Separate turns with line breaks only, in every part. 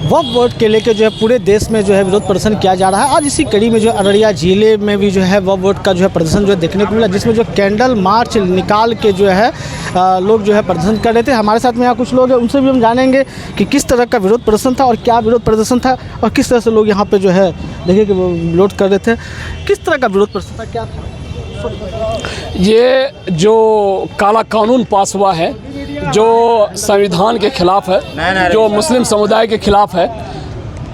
वक्फ board के लेकर जो है पूरे देश में जो है विरोध प्रदर्शन किया जा रहा है। आज इसी कड़ी में जो अररिया जिले में भी जो है वक्फ बोर्ड का जो है प्रदर्शन जो है देखने को मिला, जिसमें जो कैंडल मार्च निकाल के जो है लोग जो है प्रदर्शन कर रहे थे। हमारे साथ में यहाँ कुछ लोग हैं, उनसे भी हम जानेंगे कि किस तरह का विरोध प्रदर्शन था और क्या विरोध प्रदर्शन था और किस तरह से लोग यहाँ पे जो है देखिए कि विरोध कर रहे थे। किस तरह का विरोध प्रदर्शन था, क्या था?
ये जो काला कानून पास हुआ है, जो संविधान के खिलाफ है, जो मुस्लिम समुदाय के खिलाफ है,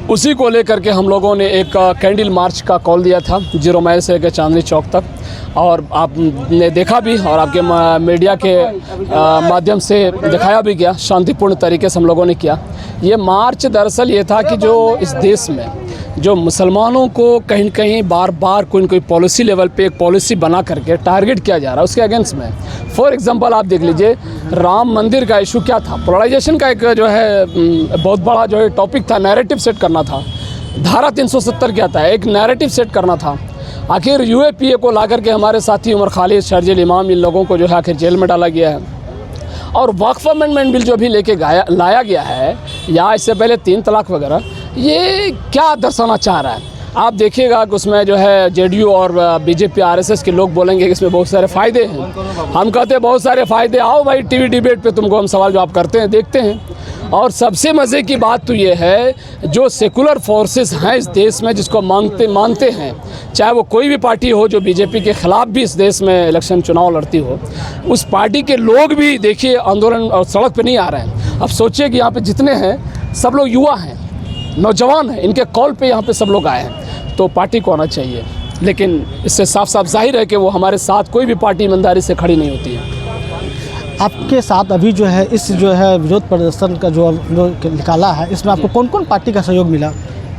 उसी को लेकर के हम लोगों ने एक कैंडल मार्च का कॉल दिया था 0 माइल से लेकर चांदनी चौक तक। और आपने देखा भी और आपके मीडिया के माध्यम से दिखाया भी गया, शांतिपूर्ण तरीके से हम लोगों ने किया। ये मार्च दरअसल ये था कि जो इस देश में जो मुसलमानों को कहीं कहीं बार बार कोई न कोई पॉलिसी लेवल पे एक पॉलिसी बना करके टारगेट किया जा रहा है, उसके अगेंस्ट में। फॉर एग्जांपल आप देख लीजिए, राम मंदिर का इशू क्या था, पोलराइजेशन का एक जो है बहुत बड़ा जो है टॉपिक था, नैरेटिव सेट करना था। धारा 370 क्या था, एक नैरेटिव सेट करना था। आखिर यूएपीए को ला करके हमारे साथी उमर खालिद, शर्जील इमाम, इन लोगों को जो है आखिर जेल में डाला गया है। और वक्फ अमेंडमेंट बिल जो भी लेके लाया गया है, या इससे पहले 3 तलाक वगैरह, ये क्या दर्शाना चाह रहा है? आप देखिएगा कि उसमें जो है जेडीयू और बीजेपी आरएसएस के लोग बोलेंगे कि इसमें बहुत सारे फ़ायदे हैं। हम कहते हैं बहुत सारे फ़ायदे, आओ भाई टीवी डिबेट पे तुमको हम सवाल जवाब करते हैं, देखते हैं। और सबसे मज़े की बात तो ये है, जो सेकुलर फोर्सेस हैं इस देश में, जिसको मानते हैं, चाहे वो कोई भी पार्टी हो जो बीजेपी के ख़िलाफ़ भी इस देश में इलेक्शन चुनाव लड़ती हो, उस पार्टी के लोग भी देखिए आंदोलन और सड़क पर नहीं आ रहे हैं। अब सोचिए कि यहाँ पर जितने हैं सब लोग युवा हैं, नौजवान हैं, इनके कॉल पे यहाँ पे सब लोग आए हैं। तो पार्टी को आना चाहिए, लेकिन इससे साफ साफ जाहिर है कि वो हमारे साथ कोई भी पार्टी ईमानदारी से खड़ी नहीं होती है।
आपके साथ अभी जो है इस जो है विरोध प्रदर्शन का जो निकाला है, इसमें आपको कौन कौन पार्टी का सहयोग मिला?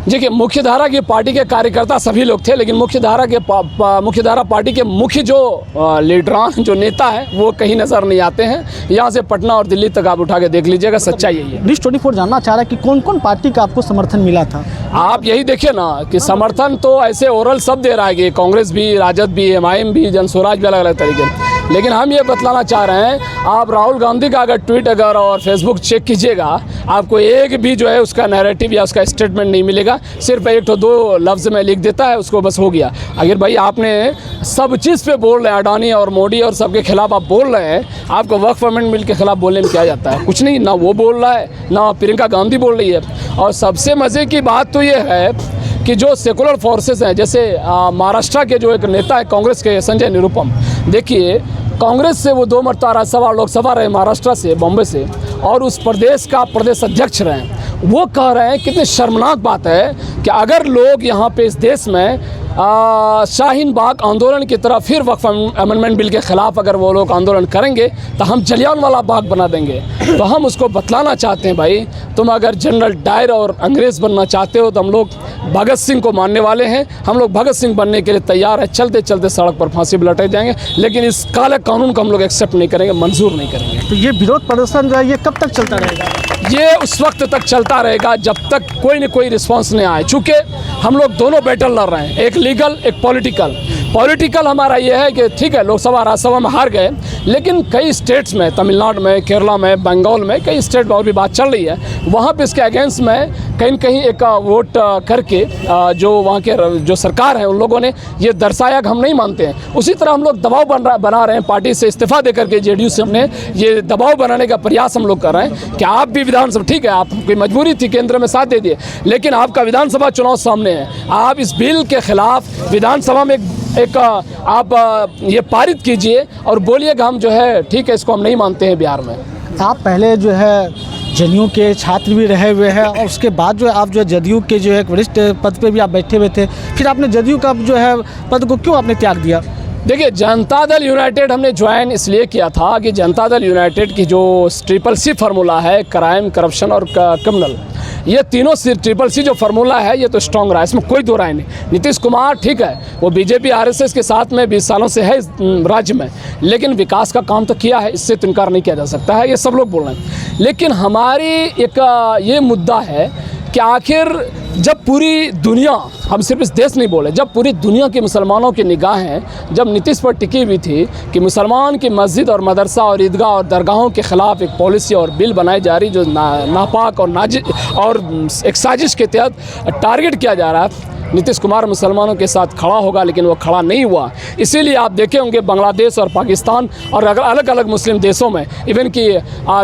देखिए, मुख्यधारा की पार्टी के कार्यकर्ता सभी लोग थे, लेकिन मुख्यधारा पार्टी के मुख्य जो लीडरान, जो नेता है, वो कहीं नज़र नहीं आते हैं। यहाँ से पटना और दिल्ली तक आप उठा के देख लीजिएगा, सच्चाई यही है।
न्यूज़ 24 जानना चाह रहा है कि कौन कौन पार्टी का आपको समर्थन मिला था?
आप यही देखिए ना कि समर्थन तो ऐसे ओरल सब दे रहा है कि कांग्रेस भी, राजद भी, एमआईएम भी, जनसुराज भी, अलग अलग तरीके। लेकिन हम ये बतलाना चाह रहे हैं, आप राहुल गांधी का अगर ट्वीट अगर और फेसबुक चेक कीजिएगा, आपको एक भी जो है उसका नैरेटिव या उसका स्टेटमेंट नहीं मिलेगा। सिर्फ 1-2 लफ्ज़ में लिख देता है, उसको बस हो गया। अगर भाई आपने सब चीज़ पे बोल रहे हैं, अडानी और मोदी और सबके खिलाफ आप बोल रहे हैं, आपको वक्फ अमेंडमेंट बिल के खिलाफ बोलने में क्या जाता है? कुछ नहीं, ना वो बोल रहा है, ना प्रियंका गांधी बोल रही है। और सबसे मज़े की बात तो ये है कि जो सेकुलर फोर्सेस हैं, जैसे महाराष्ट्र के जो एक नेता है कांग्रेस के, संजय निरुपम, देखिए कांग्रेस से वो 2 मरतबा राज्यसभा लोकसभा रहे, महाराष्ट्र से, बॉम्बे से, और उस प्रदेश का प्रदेश अध्यक्ष रहे। वो कह रहे हैं, कितनी शर्मनाक बात है कि अगर लोग यहाँ पे इस देश में शाहीन बाग आंदोलन की तरह फिर वक्फ अमेंडमेंट बिल के ख़िलाफ़ अगर वो लोग आंदोलन करेंगे तो हम जलियांवाला बाग बना देंगे। तो हम उसको बतलाना चाहते हैं, भाई तुम अगर जनरल डायर और अंग्रेज़ बनना चाहते हो तो हम लोग भगत सिंह को मानने वाले हैं, हम लोग भगत सिंह बनने के लिए तैयार हैं। चलते चलते सड़क पर फांसी पर लटे जाएंगे, लेकिन इस काले कानून को हम लोग एक्सेप्ट नहीं करेंगे, मंजूर नहीं करेंगे।
तो ये विरोध प्रदर्शन जो है ये कब तक चलता रहेगा?
ये उस वक्त तक चलता रहेगा जब तक कोई न कोई रिस्पांस नहीं आए। चूँकि हम लोग दोनों बैटल लड़ रहे हैं, एक लीगल, एक पॉलिटिकल हमारा ये है कि ठीक है, लोकसभा राज्यसभा में हार गए, लेकिन कई स्टेट्स में, तमिलनाडु में, केरला में, बंगाल में, कई स्टेट में और भी बात चल रही है। वहाँ पे इसके अगेंस्ट में कहीं न कहीं एक वोट करके जो वहाँ के जो सरकार है उन लोगों ने ये दर्शाया कि हम नहीं मानते हैं। उसी तरह हम लोग दबाव बना रहे हैं, पार्टी से इस्तीफा दे करके जेडीयू से हमने ये दबाव बनाने का प्रयास हम लोग कर रहे हैं कि आप भी विधानसभा, ठीक है आपकी मजबूरी थी, केंद्र में साथ दे दिए, लेकिन आपका विधानसभा चुनाव सामने है। आप इस बिल के खिलाफ विधानसभा में एक आप ये पारित कीजिए और बोलिए कि हम जो है ठीक है, इसको हम नहीं मानते हैं बिहार में।
आप पहले जो है जदयू के छात्र भी रहे हुए हैं और उसके बाद जो है आप जो है जदयू के जो है वरिष्ठ पद पे भी आप बैठे हुए थे, फिर आपने जदयू का जो है पद को क्यों आपने त्याग दिया?
देखिए, जनता दल यूनाइटेड हमने ज्वाइन इसलिए किया था कि जनता दल यूनाइटेड की जो CCC फार्मूला है, क्राइम, करप्शन और क्रिमिनल, ये तीनों CCC जो फार्मूला है ये तो स्ट्रॉन्ग रहा है, इसमें कोई दो राय नहीं। नीतीश कुमार ठीक है, वो बीजेपी आरएसएस के साथ में 20 सालों से है इस राज्य में, लेकिन विकास का काम तो किया है, इससे तो इनकार नहीं किया जा सकता है, ये सब लोग बोल रहे हैं। लेकिन हमारी एक ये मुद्दा है कि आखिर जब पूरी दुनिया, हम सिर्फ इस देश नहीं बोले, जब पूरी दुनिया के मुसलमानों की निगाहें जब नीतीश पर टिकी हुई थी कि मुसलमान की मस्जिद और मदरसा और ईदगाह और दरगाहों के ख़िलाफ़ एक पॉलिसी और बिल बनाई जा रही जो नापाक और एक साजिश के तहत टारगेट किया जा रहा है, नीतीश कुमार मुसलमानों के साथ खड़ा होगा, लेकिन वो खड़ा नहीं हुआ। इसीलिए आप देखे होंगे बांग्लादेश और पाकिस्तान और अलग अलग मुस्लिम देशों में, इवन कि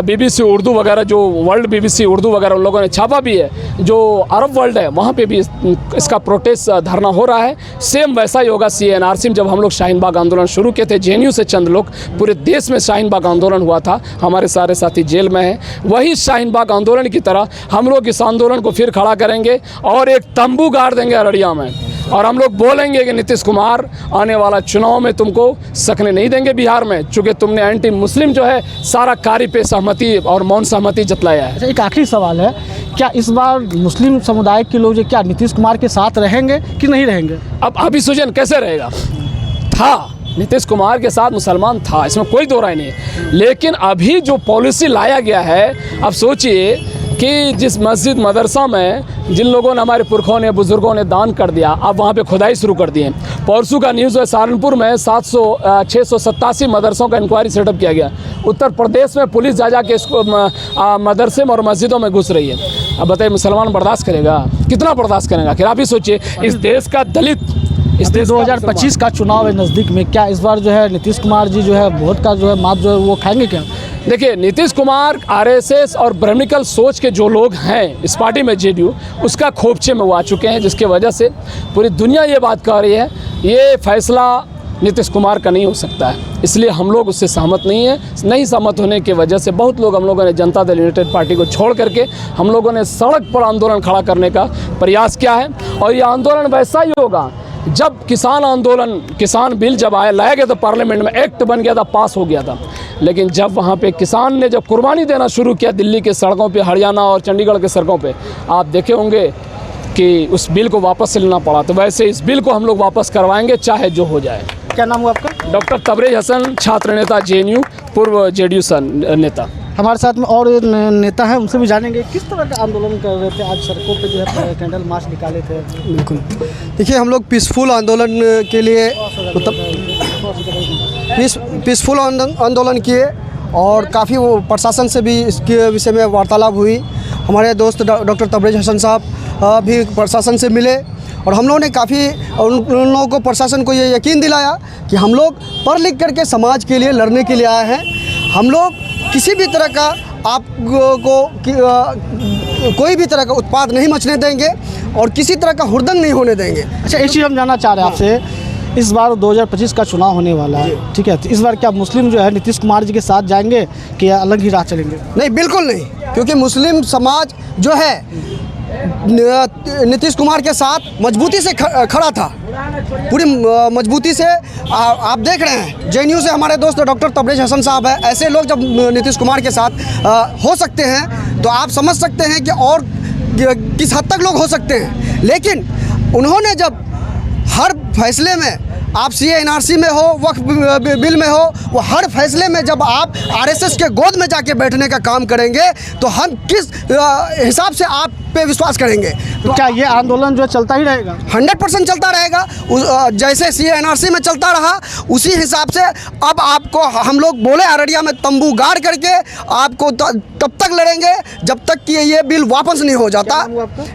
BBC उर्दू वगैरह, जो वर्ल्ड BBC उर्दू वगैरह उन लोगों ने छापा भी है, जो अरब वर्ल्ड है वहाँ पे भी इसका प्रोटेस्ट धरना हो रहा है। सेम वैसा ही होगा CNRC में। जब हम लोग शाहीन बाग आंदोलन शुरू किए थे, JNU से चंद लोग, पूरे देश में शाहीन बाग आंदोलन हुआ था, हमारे सारे साथी जेल में हैं। वही शाहीन बाग आंदोलन की तरह हम लोग इस आंदोलन को फिर खड़ा करेंगे और एक तंबू गाड़ देंगे अररिया में, और हम लोग बोलेंगे कि नीतीश कुमार आने वाला चुनाव में तुमको सकने नहीं देंगे बिहार में, चूँकि तुमने एंटी मुस्लिम जो है सारा कार्य पे सहमति और मौन सहमति जतलाया है।
एक आखिरी सवाल है, क्या इस बार मुस्लिम समुदाय के लोग जो क्या नीतीश कुमार के साथ रहेंगे कि नहीं रहेंगे?
अब अभी सुजन कैसे रहेगा? था नीतीश कुमार के साथ मुसलमान था, इसमें कोई दो राय नहीं, लेकिन अभी जो पॉलिसी लाया गया है, अब सोचिए कि जिस मस्जिद मदरसा में जिन लोगों ने, हमारे पुरखों ने, बुज़ुर्गों ने दान कर दिया, अब वहाँ पे खुदाई शुरू कर दिए। परसों का न्यूज़ है, सहारनपुर में 687 मदरसों का इंक्वायरी सेटअप किया गया। उत्तर प्रदेश में पुलिस जा के इसको मदरसे में और मस्जिदों में घुस रही है। अब बताइए मुसलमान बर्दाश्त करेगा? कितना बर्दाश्त करेगा? फिर आप ही सोचिए, इस देश का दलित, इस देश
2025 का चुनाव है नज़दीक में, क्या इस बार जो है नीतीश कुमार जी जो है वोट का जो है मात जो है वो खाएंगे क्या?
देखिए, नीतीश कुमार RSS और ब्रह्मिकल सोच के जो लोग हैं इस पार्टी में, JDU, उसका खोपचे में वो आ चुके हैं, जिसके वजह से पूरी दुनिया ये बात कह रही है ये फैसला नीतीश कुमार का नहीं हो सकता है। इसलिए हम लोग उससे सहमत नहीं है। नहीं सहमत होने की वजह से बहुत लोग, हम लोगों ने जनता दल यूनाइटेड पार्टी को छोड़ करके हम लोगों ने सड़क पर आंदोलन खड़ा करने का प्रयास किया है। और ये आंदोलन वैसा ही होगा, जब किसान आंदोलन, किसान बिल जब लाया गया था पार्लियामेंट में, एक्ट बन गया था, पास हो गया था, लेकिन जब वहाँ पे किसान ने जब कुर्बानी देना शुरू किया दिल्ली के सड़कों पे, हरियाणा और चंडीगढ़ के सड़कों पे, आप देखे होंगे कि उस बिल को वापस से लेना पड़ा। तो वैसे इस बिल को हम लोग वापस करवाएंगे, चाहे जो हो जाए।
क्या नाम हुआ आपका?
डॉक्टर तबरेज हसन, छात्र नेता JNU, पूर्व JDU नेता।
हमारे साथ में और नेता हैं, उनसे भी जानेंगे किस तरह का आंदोलन कर रहे थे, आज सड़कों पे जो है कैंडल मार्च निकाले थे।
बिल्कुल, देखिए हम लोग पीसफुल आंदोलन के लिए, मतलब पीसफुल आंदोलन किए और काफ़ी वो प्रशासन से भी इसके विषय में वार्तालाप हुई। हमारे दोस्त डॉक्टर तबरेज हसन साहब भी प्रशासन से मिले और हम लोगों ने काफ़ी उन लोगों को, प्रशासन को ये यकीन दिलाया कि हम लोग पढ़ लिख करके समाज के लिए लड़ने के लिए आए हैं। हम लोग किसी भी तरह का कोई भी तरह का उत्पाद नहीं मचने देंगे और किसी तरह का हुड़दंग नहीं होने देंगे।
अच्छा, एक चीज़ हम जानना चाह रहे हैं आपसे, इस बार 2025 का चुनाव होने वाला है, ठीक है, तो इस बार क्या मुस्लिम जो है नीतीश कुमार जी के साथ जाएंगे कि अलग ही राह चलेंगे?
नहीं, बिल्कुल नहीं, क्योंकि मुस्लिम समाज जो है नीतीश कुमार के साथ मजबूती से खड़ा था, पूरी मजबूती से। आप देख रहे हैं JNU से हमारे दोस्त डॉक्टर तबरेज हसन साहब है। ऐसे लोग जब नीतीश कुमार के साथ हो सकते हैं तो आप समझ सकते हैं कि और किस हद तक लोग हो सकते हैं। लेकिन उन्होंने जब हर फैसले में, आप CNRC में हो, वक्फ बिल में हो, वो हर फैसले में जब आप RSS के गोद में जाके बैठने का काम करेंगे तो हम किस हिसाब से आप पे विश्वास करेंगे?
तो क्या ये आंदोलन जो है चलता ही रहेगा?
100% चलता रहेगा। जैसे CNRC में चलता रहा उसी हिसाब से अब आपको हम लोग बोले अररिया में तंबू गाड़ करके आपको तब तक लड़ेंगे जब तक कि ये बिल वापस नहीं हो जाता।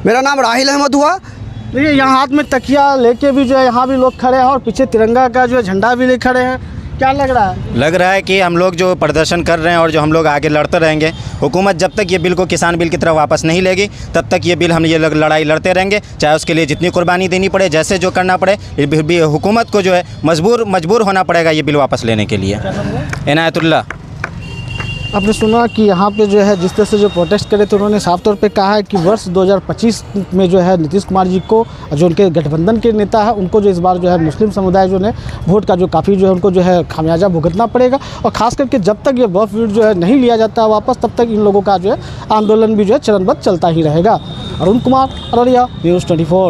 मेरा नाम राहिल अहमद हुआ।
देखिए, यहाँ हाथ में तकिया लेके भी जो है यहाँ भी लोग खड़े हैं और पीछे तिरंगा का जो है झंडा भी ले खड़े हैं। क्या लग रहा है?
लग रहा है कि हम लोग जो प्रदर्शन कर रहे हैं और जो हम लोग आगे लड़ते रहेंगे, हुकूमत जब तक ये बिल को किसान बिल की तरह वापस नहीं लेगी तब तक ये बिल हम ये लड़ाई लड़ते रहेंगे, चाहे उसके लिए जितनी कुर्बानी देनी पड़े, जैसे जो करना पड़े। फिर भी हुकूमत को जो है मजबूर होना पड़ेगा ये बिल वापस लेने के लिए। इनायतुल्लाह।
आपने सुना कि यहाँ पे जो है जिस तरह से जो प्रोटेस्ट करे थे, उन्होंने साफ तौर पे कहा है कि वर्ष 2025 में जो है नीतीश कुमार जी को, जो उनके गठबंधन के नेता है, उनको जो इस बार जो है मुस्लिम समुदाय जो है वोट का जो काफ़ी जो है उनको जो है खामियाजा भुगतना पड़ेगा। और ख़ास करके जब तक ये वक्फ बिल जो है नहीं लिया जाता वापस, तब तक इन लोगों का जो है आंदोलन भी जो है चरणबद्ध चलता ही रहेगा। अरुण कुमार, अररिया, न्यूज़ 24।